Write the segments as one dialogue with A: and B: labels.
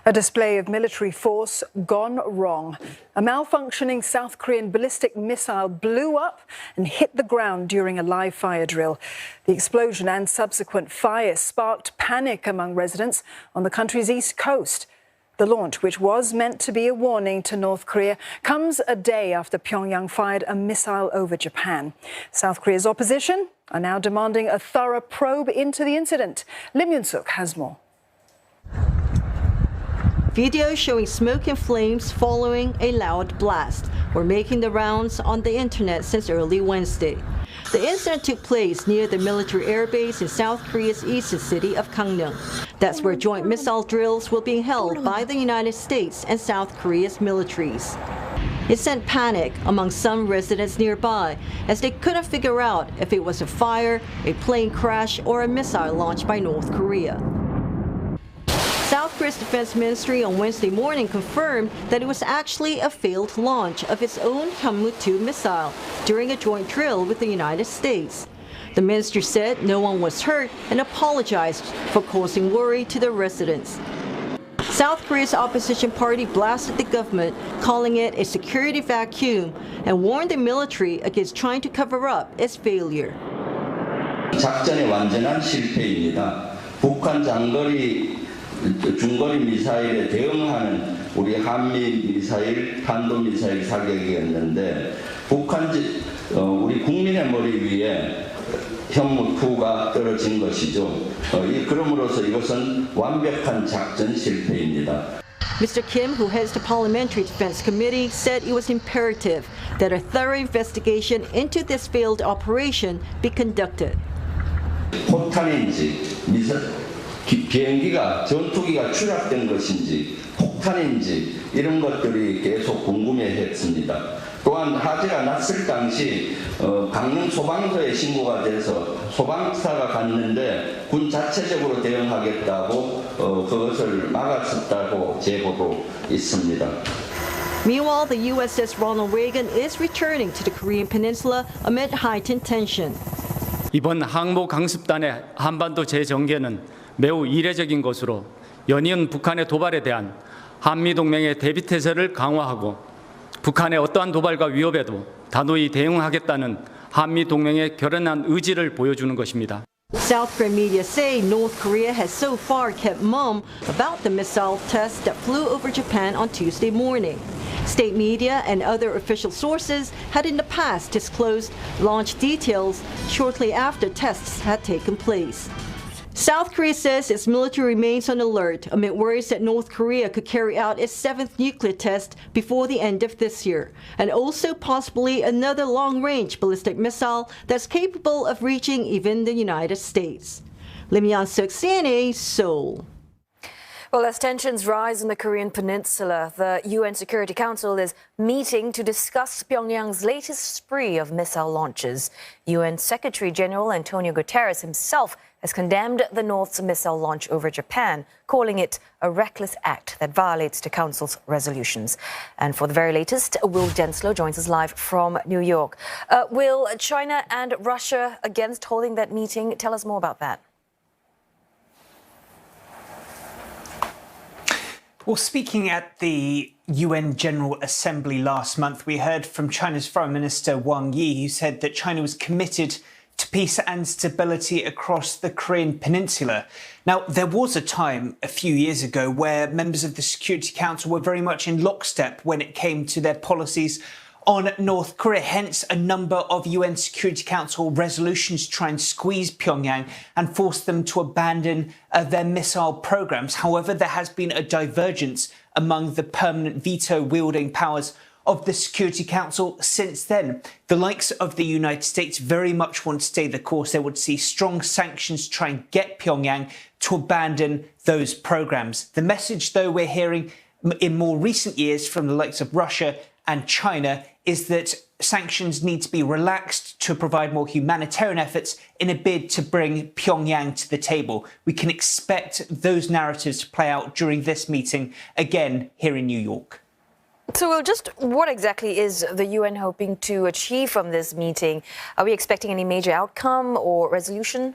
A: A display of military force gone wrong. A malfunctioning South Korean ballistic missile blew up and hit the ground during a live fire drill. The explosion and subsequent fire sparked panic among residents on the country's east coast. The launch, which was meant to be a warning to North Korea, comes a day after Pyongyang fired a missile over Japan. South Korea's opposition are now demanding a thorough probe into the incident. Lim Yoon-suk has more.
B: Videos showing smoke and flames following a loud blast were making the rounds on the internet since early Wednesday. The incident took place near the military airbase in South Korea's eastern city of Gangneung. That's where joint missile drills were being held by the United States and South Korea's militaries. It sent panic among some residents nearby as they couldn't figure out if it was a fire, a plane crash, or a missile launched by North Korea. South Korea's defense ministry on Wednesday morning confirmed that it was actually a failed launch of its own Hyunmoo-2 missile during a joint drill with the United States. The ministry said no one was hurt and apologized for causing worry to the residents. South Korea's opposition party blasted the government, calling it a security vacuum, and warned the military against trying to cover up its failure.
C: 작전의 완전한 실패입니다. 북한 중거리 미사일에 대응하는 우리 한미 미사일, 탄도미사일 사격이었는데 우리 국민의 머리 위에 현무2가 떨어진 것이죠. 그럼으로써 이것은 완벽한 작전 실패입니다.
B: Mr. Kim, who heads the Parliamentary Defense Committee, said it was imperative that a thorough investigation into this failed operation be conducted.
C: 포탄인지 비행기가 전투기가 추락된 것인지 폭탄인지 이런 것들이 계속 궁금해했습니다. 또한 화재가 났을 당시 강릉 소방서에 신고가 돼서 소방사가 갔는데 군 자체적으로 대응하겠다고 그것을 막았었다고 제보도 있습니다.
B: Meanwhile, the USS Ronald Reagan is returning to the Korean Peninsula amid heightened tension.
D: 이번 항모 강습단의 한반도 재전개는 매우 이례적인 것으로 연이은 북한의 도발에 대한 한미동맹의 대비태세를 강화하고 북한의 어떠한 도발과 위협에도 단호히 대응하겠다는 한미동맹의 결연한 의지를 보여주는 것입니다.
B: South Korean media say North Korea has so far kept mum about the missile test that flew over Japan on Tuesday morning. State media and other official sources had in the past disclosed launch details shortly after tests had taken place. South Korea says its military remains on alert amid worries that North Korea could carry out its 7th nuclear test before the end of this year, and also possibly another long-range ballistic missile that's capable of reaching even the United States. Lim Yoon-suk, CNA, Seoul.
E: Well, as tensions rise in the Korean Peninsula, the UN Security Council is meeting to discuss Pyongyang's latest spree of missile launches. UN Secretary General Antonio Guterres himself has condemned the North's missile launch over Japan, calling it a reckless act that violates the Council's resolutions. And for the very latest, Will Denslow joins us live from New York. Will, China and Russia against holding that meeting? Tell us more about that.
F: Well, speaking at the UN General Assembly last month, we heard from China's Foreign Minister Wang Yi, who said that China was committed to peace and stability across the Korean Peninsula. Now, there was a time a few years ago where members of the Security Council were very much in lockstep when it came to their policies on North Korea. Hence, a number of UN Security Council resolutions try and squeeze Pyongyang and force them to abandon their missile programs. However, there has been a divergence among the permanent veto-wielding powers of the Security Council since then. The likes of the United States very much want to stay the course. They would see strong sanctions try and get Pyongyang to abandon those programs. The message, though, we're hearing in more recent years from the likes of Russia and China is that sanctions need to be relaxed to provide more humanitarian efforts in a bid to bring Pyongyang to the table. We can expect those narratives to play out during this meeting again here in New York.
E: So, Will, just what exactly is the UN hoping to achieve from this meeting? Are we expecting any major outcome or resolution?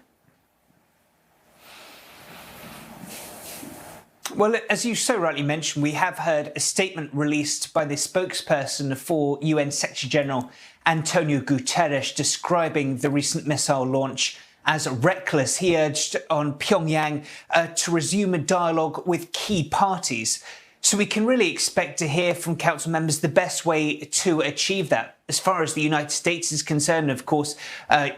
F: Well, as you so rightly mentioned, we have heard a statement released by the spokesperson for UN Secretary-General Antonio Guterres describing the recent missile launch as reckless. He urged on Pyongyang to resume a dialogue with key parties. So we can really expect to hear from council members the best way to achieve that. As far as the United States is concerned, of course,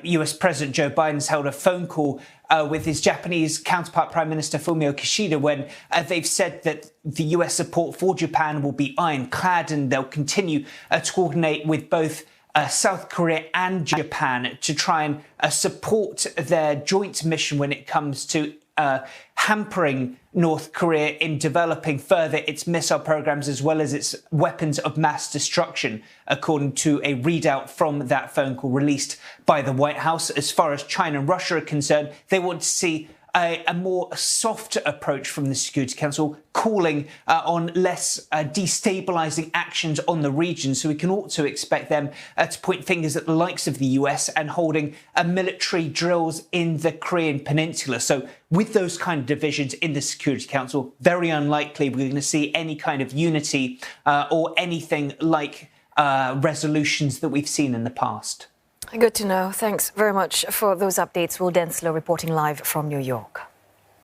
F: US President Joe Biden has held a phone call with his Japanese counterpart, Prime Minister Fumio Kishida, when they've said that the US support for Japan will be ironclad and they'll continue to coordinate with both South Korea and Japan to try and support their joint mission when it comes to hampering North Korea in developing further its missile programs as well as its weapons of mass destruction, according to a readout from that phone call released by the White House. As far as China and Russia are concerned, they want to see a more soft approach from the Security Council, calling on less destabilising actions on the region. So we can also expect them to point fingers at the likes of the US and holding military drills in the Korean Peninsula. So with those kind of divisions in the Security Council, very unlikely we're going to see any kind of unity or anything like resolutions that we've seen in the past.
E: Good to know. Thanks very much for those updates. Will Denslow reporting live from New York.